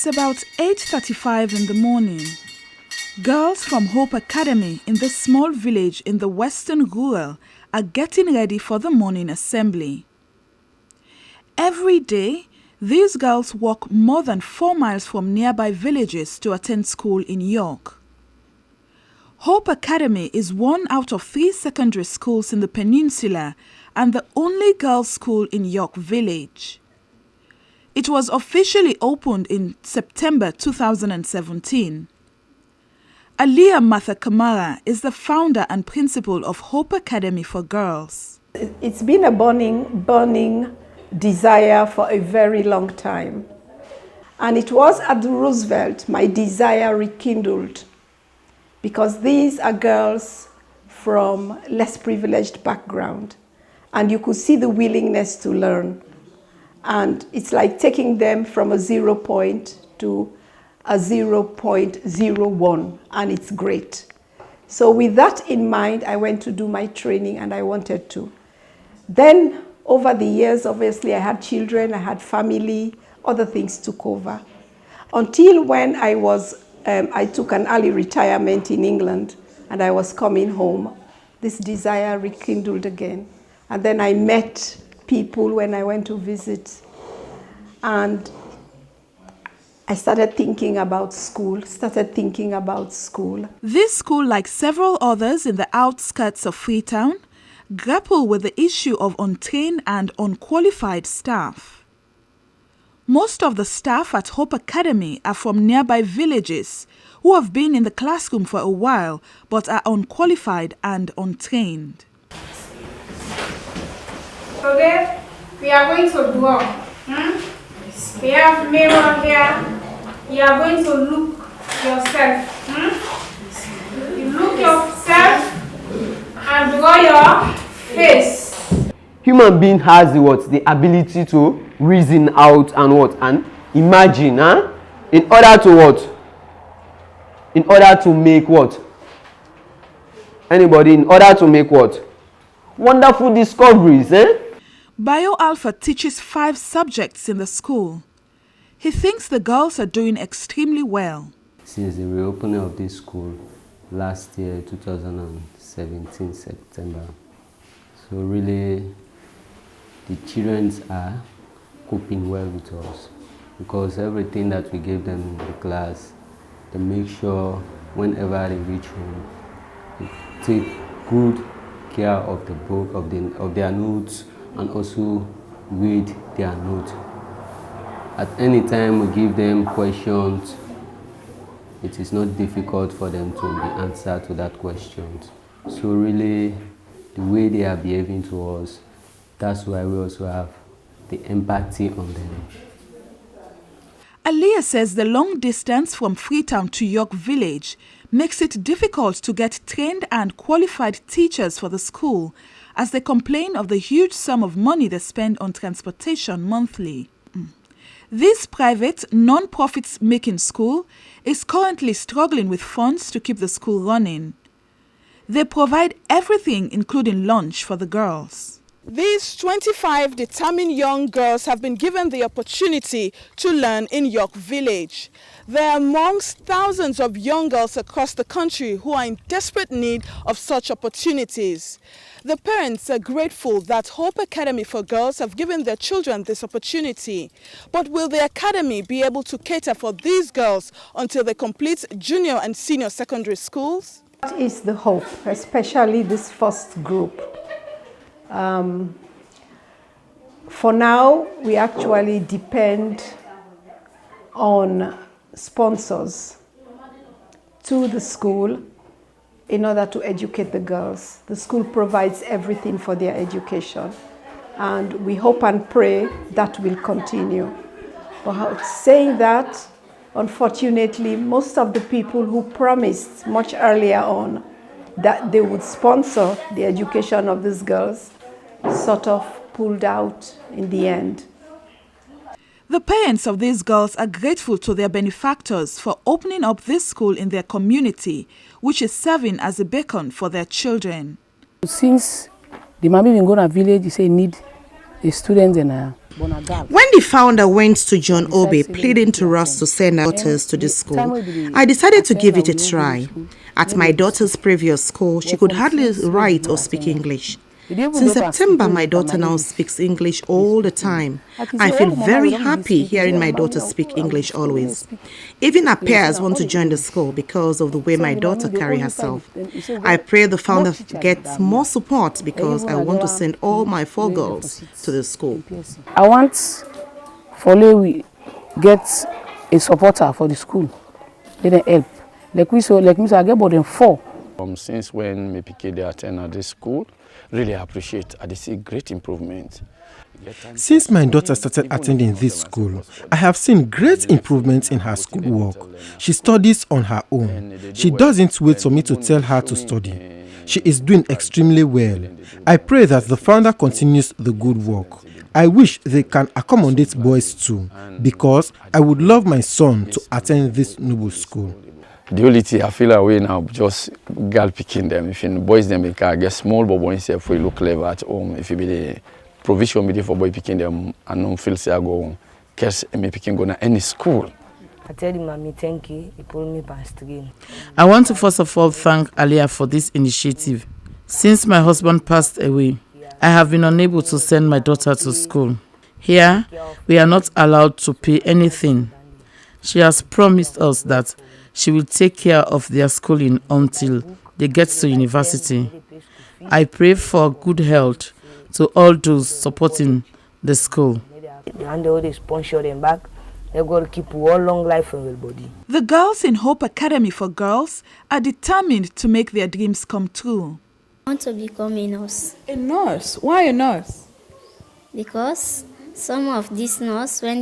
It's about 8:35 in the morning. Girls from Hope Academy in this small village in the western rural are getting ready for the morning assembly. Every day, these girls walk more than 4 miles from nearby villages to attend school in York. Hope Academy is one out of 3 secondary schools in the peninsula and the only girls' school in York Village. It was officially opened in September 2017. Aliyah Martha Kamara is the founder and principal of Hope Academy for Girls. It's been a burning desire for a very long time. And it was at Roosevelt my desire rekindled, because these are girls from less privileged background, and you could see the willingness to learn. And it's like taking them from a 0 point to a 0.01, and it's great. So with that in mind, I went to do my training, and I wanted to. Then over the years, obviously I had children, I had family, other things took over. Until when I took an early retirement in England and I was coming home, this desire rekindled again. And then I met people when I went to visit, and I started thinking about school, This school, like several others in the outskirts of Freetown, grapple with the issue of untrained and unqualified staff. Most of the staff at Hope Academy are from nearby villages who have been in the classroom for a while but are unqualified and untrained. Today, we are going to draw. We have mirror here. You are going to look yourself. You look yourself and draw your face. Human being has the ability to reason out and imagine, in order to what? In order to make what? Anybody, in order to make what? Wonderful discoveries, Bio Alpha teaches 5 subjects in the school. He thinks the girls are doing extremely well. Since the reopening of this school last year, 2017, September, so really the children are coping well with us, because everything that we give them in the class, they make sure whenever they reach home, they take good care of the book, of their notes, and also read their notes. At any time we give them questions, it is not difficult for them to be answered to that question. So really, the way they are behaving to us, that's why we also have the empathy on them. Aliyah says the long distance from Freetown to York Village makes it difficult to get trained and qualified teachers for the school, as they complain of the huge sum of money they spend on transportation monthly. This private, non-profit making school is currently struggling with funds to keep the school running. They provide everything, including lunch, for the girls. These 25 determined young girls have been given the opportunity to learn in York Village. They are amongst thousands of young girls across the country who are in desperate need of such opportunities. The parents are grateful that Hope Academy for Girls have given their children this opportunity. But will the academy be able to cater for these girls until they complete junior and senior secondary schools? That is the hope, especially this first group. For now, we actually depend on sponsors to the school in order to educate the girls. The school provides everything for their education, and we hope and pray that will continue. But saying that, unfortunately, most of the people who promised much earlier on that they would sponsor the education of these girls sort of pulled out in the end. The parents of these girls are grateful to their benefactors for opening up this school in their community, which is serving as a beacon for their children. Since the mommy been going to village, you say need a student and When the founder went to John Obe pleading to us to send our daughters to this school, I decided to give it a try. At my daughter's previous school, she could hardly write or speak English. Since September, my daughter now speaks English all the time. I feel very happy hearing my daughter speak English always. Even her peers want to join the school because of the way my daughter carries herself. I pray the founder gets more support because I want to send all my 4 girls to the school. I want for we get a supporter for the school. They don't help. Like me, so I get about them 4. Since when me pick they attend at this school, really appreciate. I see great improvement. Since my daughter started attending this school, I have seen great improvements in her schoolwork. She studies on her own. She doesn't wait for me to tell her to study. She is doing extremely well. I pray that the founder continues the good work. I wish they can accommodate boys too, because I would love my son to attend this noble school. The only thing I feel away now, just girl picking them. If you boys them they can get small, but boys if we look clever at home, if you be the provision be for boy picking them and don't feel say I go home. Cause me picking go to any school. I tell you, mommy, thank you. He pulled me past again. I want to first of all thank Alia for this initiative. Since my husband passed away, I have been unable to send my daughter to school. Here, we are not allowed to pay anything. She has promised us that she will take care of their schooling until they get to university. I pray for good health to all those supporting the school. And they sponsor them back. They're going to keep all long life for everybody. The girls in Hope Academy for Girls are determined to make their dreams come true. I want to become a nurse. A nurse? Why a nurse? Because some of these nurses, when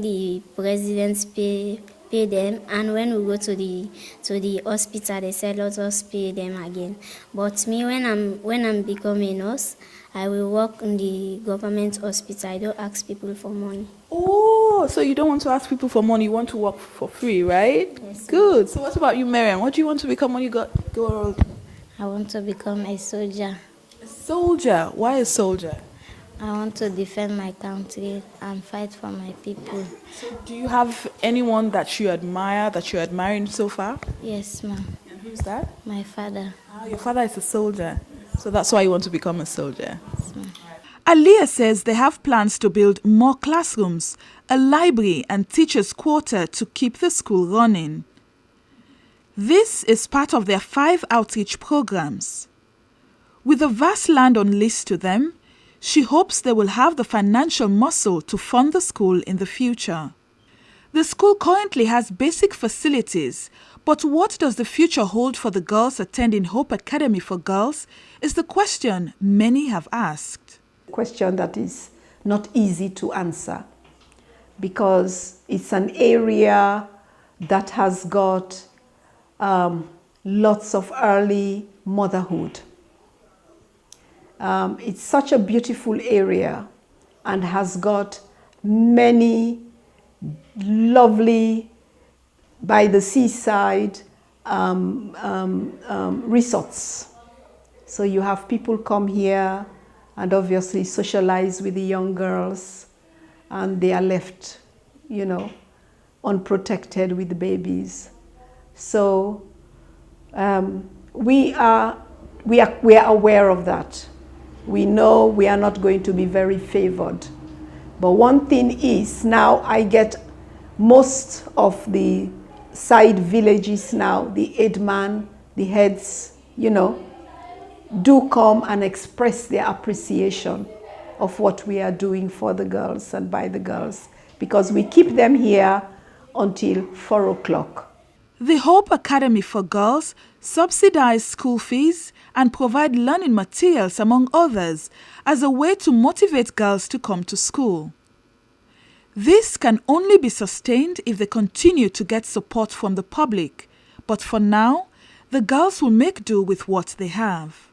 the presidents pay them, and when we go to the hospital, they say let us pay them again. But me, when I'm becoming a nurse, I will work in the government hospital. I don't ask people for money. Oh, so you don't want to ask people for money, you want to work for free, right? Yes. Good. So what about you, Miriam? What do you want to become when you go? I want to become a soldier. A soldier? Why a soldier? I want to defend my country and fight for my people. So do you have anyone that you admire, that you're admiring so far? Yes, ma'am. And who's that? My father. Ah, your father is a soldier. So that's why you want to become a soldier. Yes, ma'am. Aliyah says they have plans to build more classrooms, a library and teachers' quarter to keep the school running. This is part of their 5 outreach programs. With a vast land on lease to them, she hopes they will have the financial muscle to fund the school in the future. The school currently has basic facilities, but what does the future hold for the girls attending Hope Academy for Girls is the question many have asked. A question that is not easy to answer because it's an area that has got lots of early motherhood. It's such a beautiful area and has got many lovely, by the seaside, resorts. So you have people come here and obviously socialize with the young girls, and they are left, you know, unprotected with the babies. So we are aware of that. We know we are not going to be very favored. But one thing is, now I get most of the side villages now, the headman, the heads, you know, do come and express their appreciation of what we are doing for the girls and by the girls, because we keep them here until 4 o'clock. The Hope Academy for Girls subsidize school fees and provide learning materials, among others, as a way to motivate girls to come to school. This can only be sustained if they continue to get support from the public, but for now, the girls will make do with what they have.